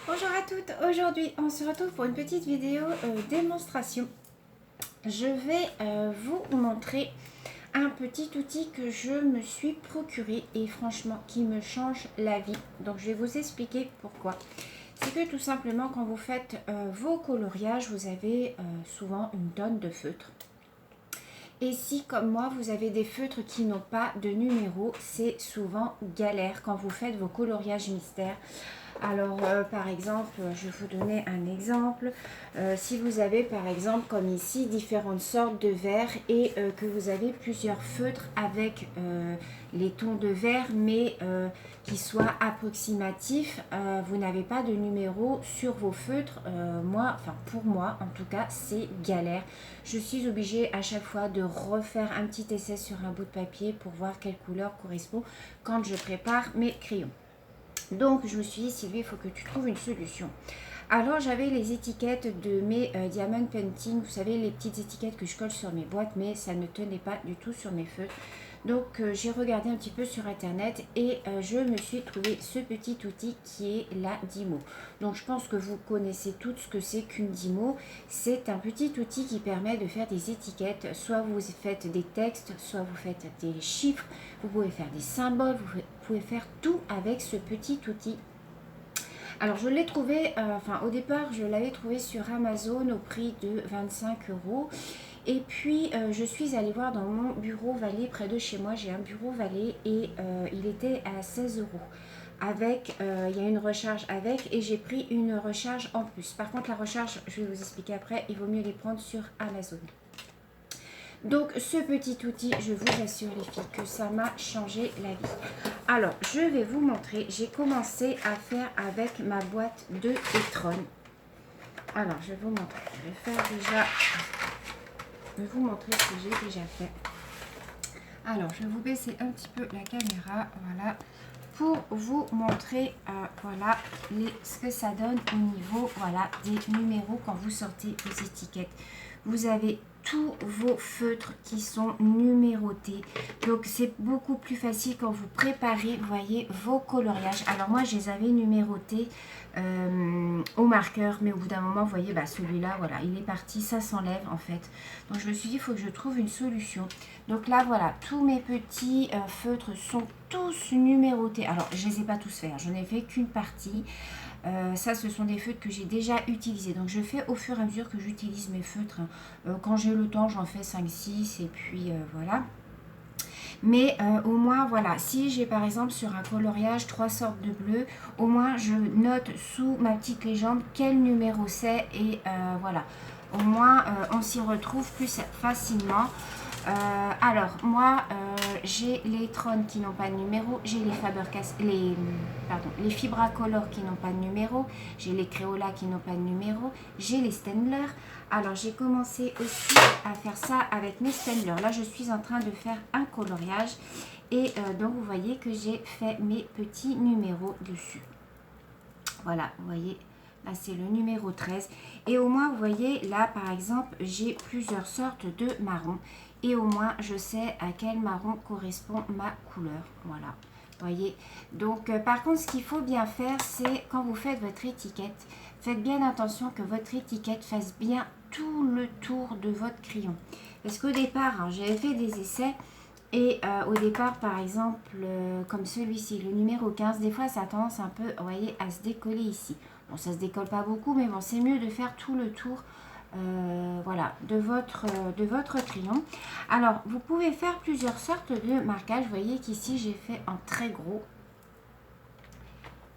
Bonjour à toutes, aujourd'hui on se retrouve pour une petite vidéo démonstration. Je vais vous montrer un petit outil que je me suis procuré et franchement qui me change la vie. Donc je vais vous expliquer pourquoi. C'est que tout simplement quand vous faites vos coloriages, vous avez souvent une tonne de feutres. Et si comme moi vous avez des feutres qui n'ont pas de numéro, c'est souvent galère quand vous faites vos coloriages mystères. Alors, par exemple, je vais vous donner un exemple. Si vous avez, par exemple, comme ici, différentes sortes de verres et que vous avez plusieurs feutres avec les tons de vert, mais qui soient approximatifs, vous n'avez pas de numéro sur vos feutres. Pour moi, en tout cas, c'est galère. Je suis obligée à chaque fois de refaire un petit essai sur un bout de papier pour voir quelle couleur correspond quand je prépare mes crayons. Donc, je me suis dit, Sylvie, il faut que tu trouves une solution. Alors, j'avais les étiquettes de mes Diamond Painting. Vous savez, les petites étiquettes que je colle sur mes boîtes, mais ça ne tenait pas du tout sur mes feutres. Donc, j'ai regardé un petit peu sur Internet et je me suis trouvé ce petit outil qui est la Dymo. Donc, je pense que vous connaissez toutes ce que c'est qu'une Dymo. C'est un petit outil qui permet de faire des étiquettes. Soit vous faites des textes, soit vous faites des chiffres. Vous pouvez faire des symboles, vous pouvez faire tout avec ce petit outil. Alors je l'ai trouvé, au départ je l'avais trouvé sur Amazon au prix de 25 €. Et puis je suis allée voir dans mon bureau Vallée près de chez moi, j'ai un bureau Vallée et il était à 16 €. Avec, il y a une recharge avec et j'ai pris une recharge en plus. Par contre la recharge, je vais vous expliquer après, il vaut mieux les prendre sur Amazon. Donc ce petit outil, je vous assure les filles que ça m'a changé la vie. Alors je vais vous montrer, j'ai commencé à faire avec ma boîte de Etron. Alors je vais vous montrer, je vais vous montrer ce que j'ai déjà fait. Alors je vais vous baisser un petit peu la caméra, voilà, pour vous montrer voilà ce que ça donne au niveau voilà des numéros quand vous sortez vos étiquettes. Vous avez tous vos feutres qui sont numérotés, donc c'est beaucoup plus facile quand vous préparez, vous voyez, vos coloriages. Alors moi je les avais numérotés au marqueur, mais au bout d'un moment vous voyez, celui-là voilà, il est parti, ça s'enlève en fait. Donc je me suis dit il faut que je trouve une solution. Donc là voilà, tous mes petits feutres sont tous numérotés. Alors je les ai pas tous faits, je n'ai fait qu'une partie. Ça ce sont des feutres que j'ai déjà utilisés, donc je fais au fur et à mesure que j'utilise mes feutres. Quand j'ai le temps j'en fais 5-6 et puis voilà. Mais au moins voilà, si j'ai par exemple sur un coloriage 3 sortes de bleu, au moins je note sous ma petite légende quel numéro c'est et voilà, au moins on s'y retrouve plus facilement. Alors moi j'ai les Tron qui n'ont pas de numéro, j'ai les les Fibracolor qui n'ont pas de numéro, j'ai les Crayola qui n'ont pas de numéro, j'ai les Staedtler. Alors j'ai commencé aussi à faire ça avec mes Staedtler. Là je suis en train de faire un coloriage et donc vous voyez que j'ai fait mes petits numéros dessus. Voilà, vous voyez, là c'est le numéro 13 et au moins vous voyez là par exemple j'ai plusieurs sortes de marron et au moins je sais à quel marron correspond ma couleur. Voilà, vous voyez. Donc par contre ce qu'il faut bien faire, c'est quand vous faites votre étiquette, faites bien attention que votre étiquette fasse bien tout le tour de votre crayon, parce qu'au départ j'avais fait des essais. Et au départ, par exemple, comme celui-ci, le numéro 15, des fois, ça a tendance un peu, vous voyez, à se décoller ici. Bon, ça se décolle pas beaucoup, mais bon, c'est mieux de faire tout le tour, voilà, de votre crayon. Alors, vous pouvez faire plusieurs sortes de marquages. Vous voyez qu'ici, j'ai fait en très gros.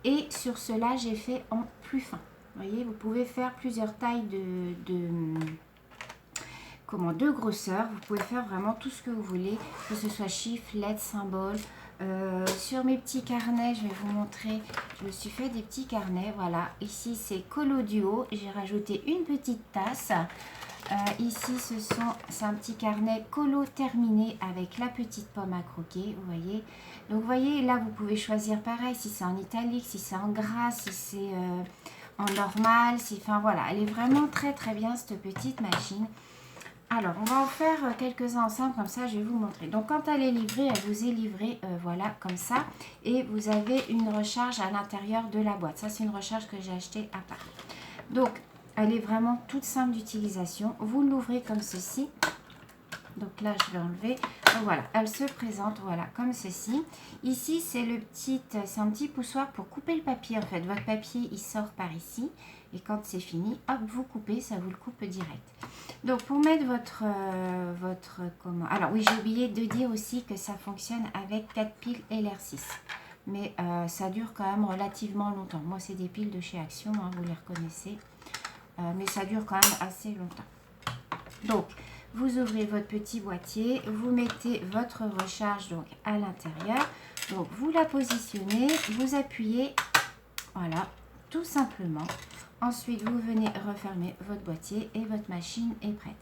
Et sur cela, j'ai fait en plus fin. Vous voyez, vous pouvez faire plusieurs tailles de grosseur. Vous pouvez faire vraiment tout ce que vous voulez, que ce soit chiffres, lettres, symboles. Sur mes petits carnets, je vais vous montrer, je me suis fait des petits carnets, voilà. Ici c'est Coloduo, j'ai rajouté une petite tasse. Ici c'est un petit carnet Colo terminé avec la petite pomme à croquer, vous voyez. Donc vous voyez, là vous pouvez choisir pareil, si c'est en italique, si c'est en gras, si c'est en normal, enfin voilà, elle est vraiment très très bien cette petite machine. Alors, on va en faire quelques-uns ensemble, comme ça je vais vous montrer. Donc, quand elle est livrée, elle vous est livrée, voilà, comme ça. Et vous avez une recharge à l'intérieur de la boîte. Ça, c'est une recharge que j'ai achetée à part. Donc, elle est vraiment toute simple d'utilisation. Vous l'ouvrez comme ceci. Donc là, je vais enlever. Donc voilà, elle se présente, voilà, comme ceci. Ici, c'est un petit poussoir pour couper le papier. En fait, votre papier, il sort par ici. Et quand c'est fini, hop, vous coupez, ça vous le coupe direct. Donc, pour mettre comment... Alors, oui, j'ai oublié de dire aussi que ça fonctionne avec 4 piles LR6. Mais ça dure quand même relativement longtemps. Moi, c'est des piles de chez Action, hein, vous les reconnaissez. Mais ça dure quand même assez longtemps. Donc, vous ouvrez votre petit boîtier, vous mettez votre recharge donc à l'intérieur. Donc, vous la positionnez, vous appuyez, voilà, tout simplement. Ensuite, vous venez refermer votre boîtier et votre machine est prête.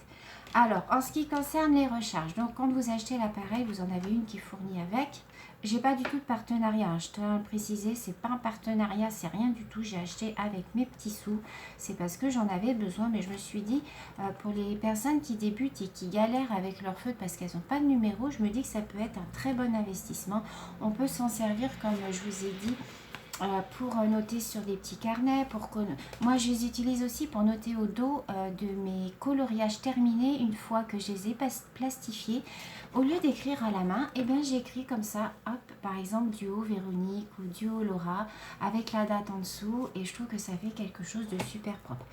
Alors, en ce qui concerne les recharges, donc quand vous achetez l'appareil, vous en avez une qui fournit avec. J'ai pas du tout de partenariat, hein. Je tiens à le préciser, c'est pas un partenariat, c'est rien du tout. J'ai acheté avec mes petits sous. C'est parce que j'en avais besoin, mais je me suis dit, pour les personnes qui débutent et qui galèrent avec leur feutre parce qu'elles n'ont pas de numéro, je me dis que ça peut être un très bon investissement. On peut s'en servir, comme je vous ai dit, pour noter sur des petits carnets. Moi, je les utilise aussi pour noter au dos de mes coloriages terminés une fois que je les ai plastifiés. Au lieu d'écrire à la main, eh bien, j'écris comme ça, hop, par exemple, duo Véronique ou duo Laura, avec la date en dessous, et je trouve que ça fait quelque chose de super propre.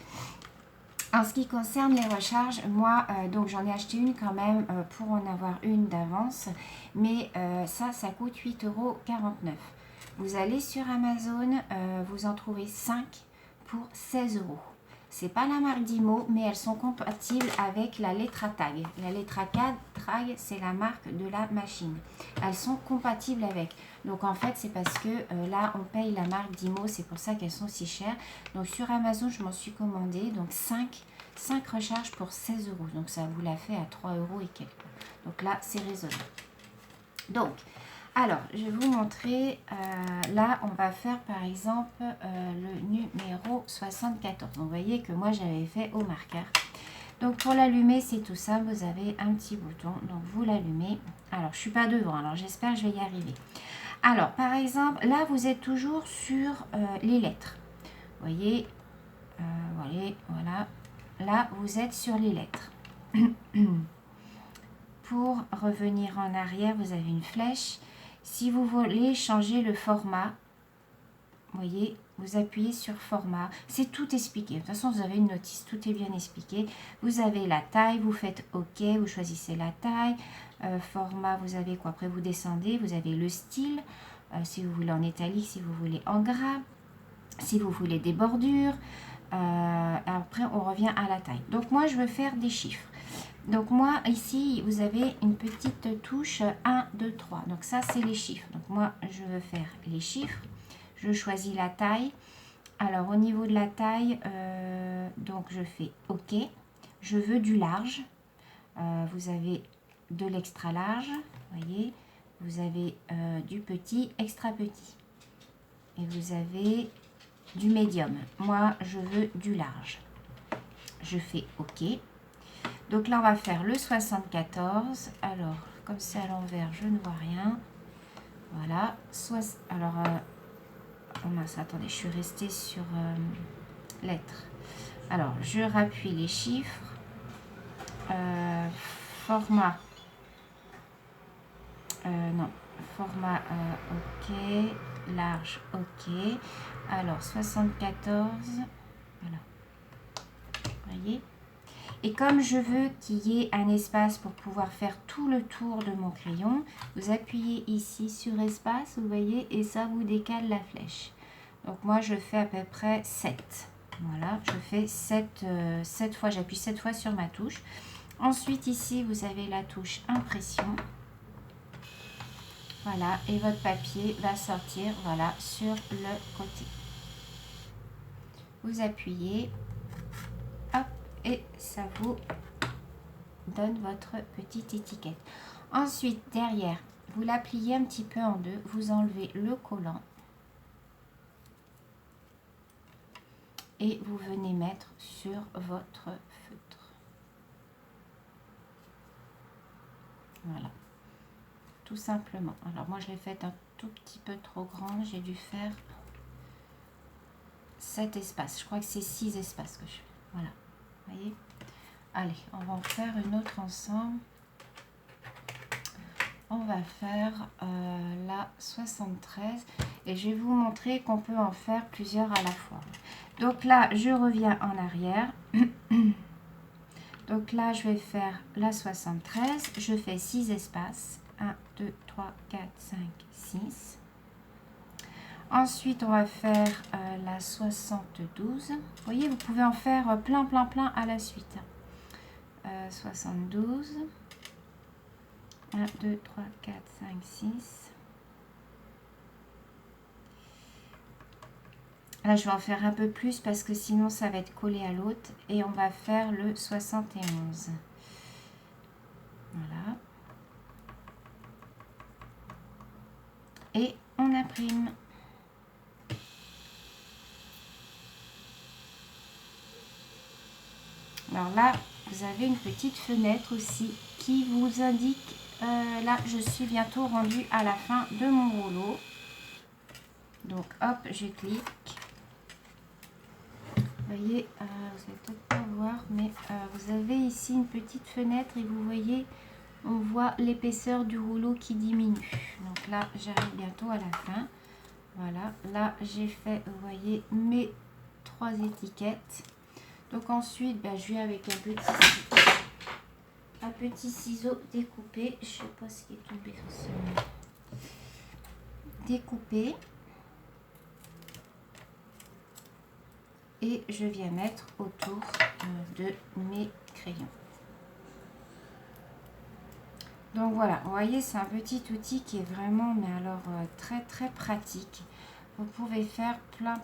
En ce qui concerne les recharges, moi, donc j'en ai acheté une quand même pour en avoir une d'avance, mais ça coûte 8,49 €. Vous allez sur Amazon, vous en trouvez 5 pour 16 €. C'est pas la marque Dymo, mais elles sont compatibles avec la Letra Tag. La Letra Tag, c'est la marque de la machine. Elles sont compatibles avec. Donc en fait, c'est parce que là, on paye la marque Dymo, c'est pour ça qu'elles sont si chères. Donc sur Amazon, je m'en suis commandé. Donc 5 recharges pour 16 €. Donc ça vous l'a fait à 3 € et quelques. Donc là, c'est raisonnable. Donc, alors, je vais vous montrer, là, on va faire par exemple le numéro 74. Donc, vous voyez que moi, j'avais fait au marqueur. Donc, pour l'allumer, c'est tout simple. Vous avez un petit bouton, donc vous l'allumez. Alors, je ne suis pas devant, alors j'espère que je vais y arriver. Alors, par exemple, là, vous êtes toujours sur les lettres. Vous voyez, voilà. Là, vous êtes sur les lettres. Pour revenir en arrière, vous avez une flèche. Si vous voulez changer le format, vous voyez, vous appuyez sur format. C'est tout expliqué. De toute façon, vous avez une notice, tout est bien expliqué. Vous avez la taille, vous faites OK, vous choisissez la taille. Format, vous avez quoi? Après, vous descendez, vous avez le style. Si vous voulez en italique, si vous voulez en gras, si vous voulez des bordures. Après, on revient à la taille. Donc, moi, je veux faire des chiffres. Donc moi, ici, vous avez une petite touche 1, 2, 3. Donc ça, c'est les chiffres. Donc moi, je veux faire les chiffres. Je choisis la taille. Alors, au niveau de la taille, donc je fais OK. Je veux du large. Vous avez de l'extra large. Vous voyez, vous avez du petit, extra petit. Et vous avez du médium. Moi, je veux du large. Je fais OK. Donc là, on va faire le 74. Alors, comme c'est à l'envers, je ne vois rien. Voilà. Alors, oh mince, attendez, je suis restée sur lettres. Alors, je rappuie les chiffres. Format. Non. Format, OK. Large, OK. Alors, 74. Voilà. Vous voyez ? Et comme je veux qu'il y ait un espace pour pouvoir faire tout le tour de mon crayon, vous appuyez ici sur espace, vous voyez, et ça vous décale la flèche. Donc moi, je fais à peu près 7. Voilà, je fais 7 fois, j'appuie 7 fois sur ma touche. Ensuite, ici, vous avez la touche impression. Voilà, et votre papier va sortir, voilà, sur le côté. Vous appuyez, hop, et ça vous donne votre petite étiquette. Ensuite, derrière, vous la pliez un petit peu en deux, vous enlevez le collant et vous venez mettre sur votre feutre. Voilà, tout simplement. Alors moi je l'ai fait un tout petit peu trop grande, j'ai dû faire 7 espaces. Je crois que c'est 6 espaces que je fais. Voilà, vous voyez. Allez, on va en faire une autre ensemble. On va faire la 73 et je vais vous montrer qu'on peut en faire plusieurs à la fois. Donc là, je reviens en arrière. Donc là, je vais faire la 73. Je fais 6 espaces. 1, 2, 3, 4, 5, 6. Ensuite, on va faire la 72. Vous voyez, vous pouvez en faire plein à la suite. 72. 1, 2, 3, 4, 5, 6. Là, je vais en faire un peu plus parce que sinon, ça va être collé à l'autre. Et on va faire le 71. Voilà. Et on imprime. Alors là, vous avez une petite fenêtre aussi qui vous indique, là, je suis bientôt rendue à la fin de mon rouleau. Donc, hop, je clique. Vous voyez, vous allez peut-être pas voir, mais vous avez ici une petite fenêtre et vous voyez, on voit l'épaisseur du rouleau qui diminue. Donc là, j'arrive bientôt à la fin. Voilà, là, j'ai fait, vous voyez, mes 3 étiquettes. Donc ensuite, ben, je vais avec un petit ciseau découpé. Je sais pas ce qui est tombé forcément. Découpé. Et je viens mettre autour de mes crayons. Donc voilà, vous voyez, c'est un petit outil qui est vraiment, mais alors très pratique. Vous pouvez faire plein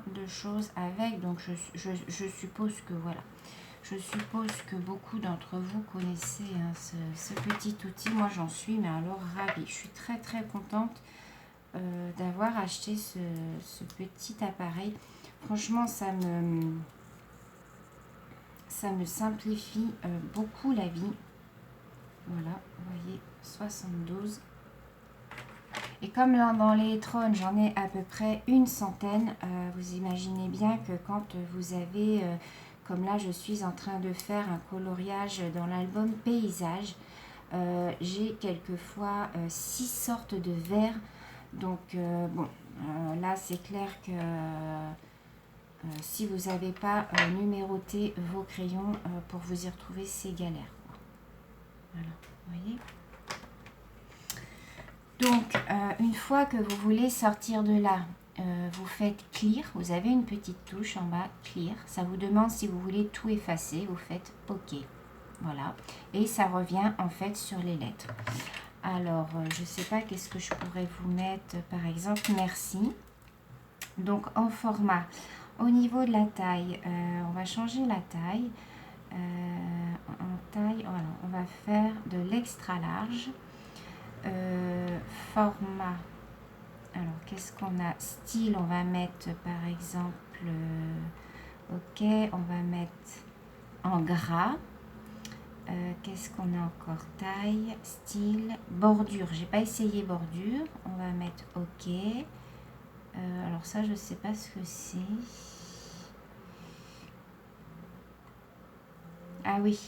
de choses avec. Donc je suppose que voilà. Je suppose que beaucoup d'entre vous connaissez hein, ce petit outil. Moi, j'en suis, mais alors ravie. Je suis très contente d'avoir acheté ce petit appareil. Franchement, ça me simplifie beaucoup la vie. Voilà, vous voyez, 72. Et comme là, dans les trônes, j'en ai à peu près une centaine, vous imaginez bien que quand vous avez... comme là, je suis en train de faire un coloriage dans l'album Paysage. J'ai quelquefois 6 sortes de verres. Donc, bon, là, c'est clair que si vous n'avez pas numéroté vos crayons, pour vous y retrouver, c'est galère. Voilà, vous voyez. Donc, une fois que vous voulez sortir de là, vous faites clear, vous avez une petite touche en bas, clear, ça vous demande si vous voulez tout effacer, vous faites OK, voilà, et ça revient en fait sur les lettres. Alors, je ne sais pas qu'est-ce que je pourrais vous mettre, par exemple, merci. Donc, en format, au niveau de la taille, on va changer la taille, en taille, voilà, on va faire de l'extra large. Format, alors qu'est-ce qu'on a, style, on va mettre par exemple OK, on va mettre en gras. Qu'est-ce qu'on a encore, taille, style, bordure, j'ai pas essayé bordure, on va mettre OK. Alors ça je sais pas ce que c'est. Ah oui,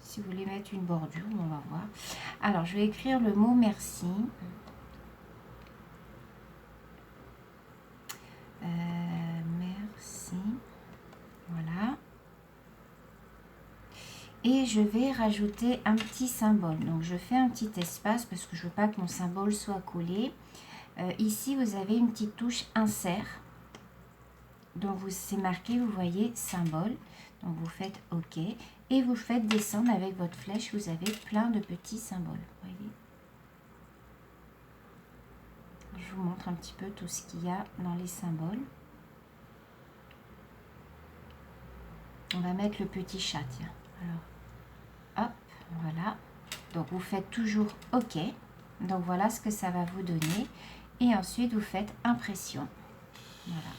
si vous voulez mettre une bordure, on va voir. Alors je vais écrire le mot merci. Merci, voilà, et je vais rajouter un petit symbole. Donc je fais un petit espace parce que je veux pas que mon symbole soit collé. Ici vous avez une petite touche insert, donc c'est marqué, vous voyez, symbole. Donc vous faites OK et vous faites descendre avec votre flèche, vous avez plein de petits symboles, voyez. Je vous montre un petit peu tout ce qu'il y a dans les symboles. On va mettre le petit chat, tiens. Alors, hop, voilà. Donc, vous faites toujours OK. Donc, voilà ce que ça va vous donner. Et ensuite, vous faites impression. Voilà.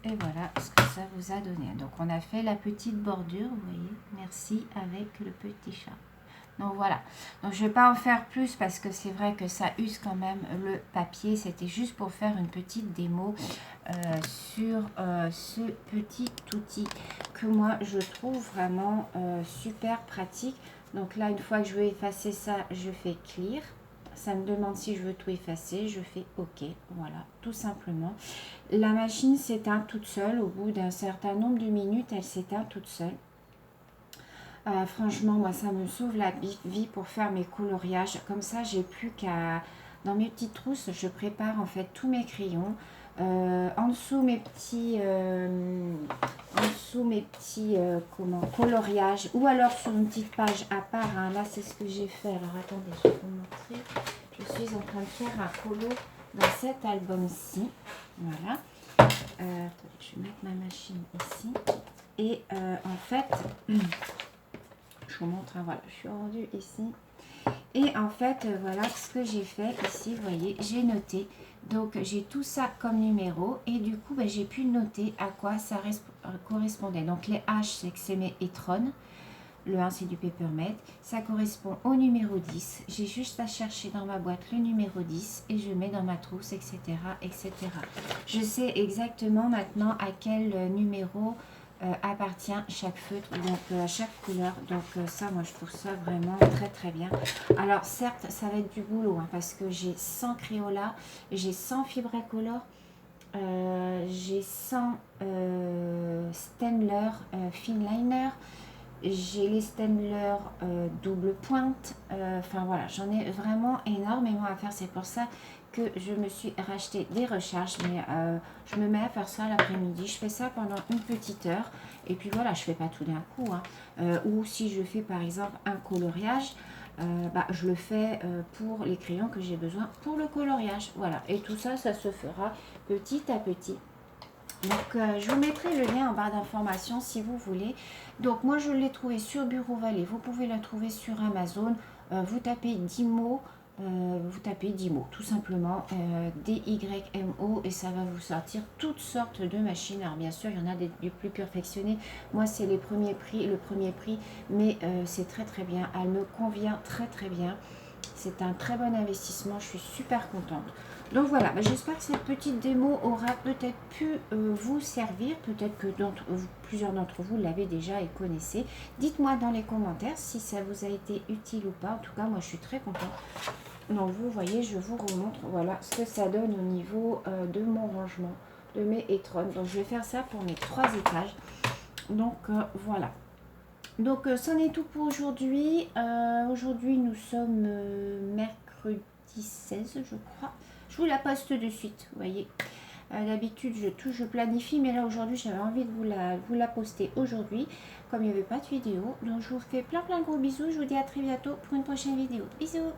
Et voilà ce que ça vous a donné. Donc on a fait la petite bordure, vous voyez, merci, avec le petit chat. Donc voilà, donc je ne vais pas en faire plus parce que c'est vrai que ça use quand même le papier. C'était juste pour faire une petite démo sur ce petit outil que moi je trouve vraiment super pratique. Donc là, une fois que je veux effacer ça, je fais clear. Ça me demande si je veux tout effacer, je fais OK, voilà, tout simplement. La machine s'éteint toute seule, au bout d'un certain nombre de minutes, elle s'éteint toute seule. Franchement, moi, ça me sauve la vie pour faire mes coloriages. Comme ça, j'ai plus qu'à... Dans mes petites trousses, je prépare en fait tous mes crayons. En dessous, mes petits... coloriages. Ou alors sur une petite page à part. Hein. Là, c'est ce que j'ai fait. Alors, attendez, je vais vous montrer. Je suis en train de faire un colo dans cet album-ci. Voilà. Attendez, je vais mettre ma machine ici. Et en fait... Je vous montre, hein, voilà, je suis rendue ici. Et en fait, voilà ce que j'ai fait ici, vous voyez, j'ai noté. Donc, j'ai tout ça comme numéro. Et du coup, ben, j'ai pu noter à quoi ça correspondait. Donc, les H, c'est que c'est mes Etron. Le 1, c'est du Peppermint. Ça correspond au numéro 10. J'ai juste à chercher dans ma boîte le numéro 10 et je mets dans ma trousse, etc., etc. Je sais exactement maintenant à quel numéro appartient chaque feutre, donc à chaque couleur. Donc ça, moi, je trouve ça vraiment très, très bien. Alors, certes, ça va être du boulot hein, parce que j'ai 100 Crayola, j'ai 100 Fibracolor, j'ai 100 Staedtler Finliner. J'ai les Staedtler double pointe. Enfin voilà, j'en ai vraiment énormément à faire. C'est pour ça que je me suis racheté des recharges. Mais je me mets à faire ça l'après-midi. Je fais ça pendant une petite heure. Et puis voilà, je fais pas tout d'un coup. Hein. Ou si je fais par exemple un coloriage, je le fais pour les crayons que j'ai besoin pour le coloriage. Voilà, et tout ça, ça se fera petit à petit. Donc, je vous mettrai le lien en barre d'informations si vous voulez. Donc, moi, je l'ai trouvé sur Bureau Vallée. Vous pouvez la trouver sur Amazon. Vous tapez Dymo, tout simplement, DYMO, et ça va vous sortir toutes sortes de machines. Alors, bien sûr, il y en a des plus perfectionnés. Moi, c'est le premier prix, mais c'est très, très bien. Elle me convient très, très bien. C'est un très bon investissement. Je suis super contente. Donc voilà, j'espère que cette petite démo aura peut-être pu vous servir. Peut-être que plusieurs d'entre vous l'avez déjà et connaissez. Dites-moi dans les commentaires si ça vous a été utile ou pas. En tout cas, moi, je suis très contente. Donc, vous voyez, je vous remontre voilà, ce que ça donne au niveau de mon rangement, de mes Etron. Donc, je vais faire ça pour mes 3 étages. Donc, voilà. Donc, c'en est tout pour aujourd'hui. Aujourd'hui, nous sommes mercredi 16, je crois. Je vous la poste de suite, vous voyez. D'habitude, je planifie, mais là, aujourd'hui, j'avais envie de vous la poster aujourd'hui, comme il n'y avait pas de vidéo. Donc, je vous fais plein de gros bisous. Je vous dis à très bientôt pour une prochaine vidéo. Bisous!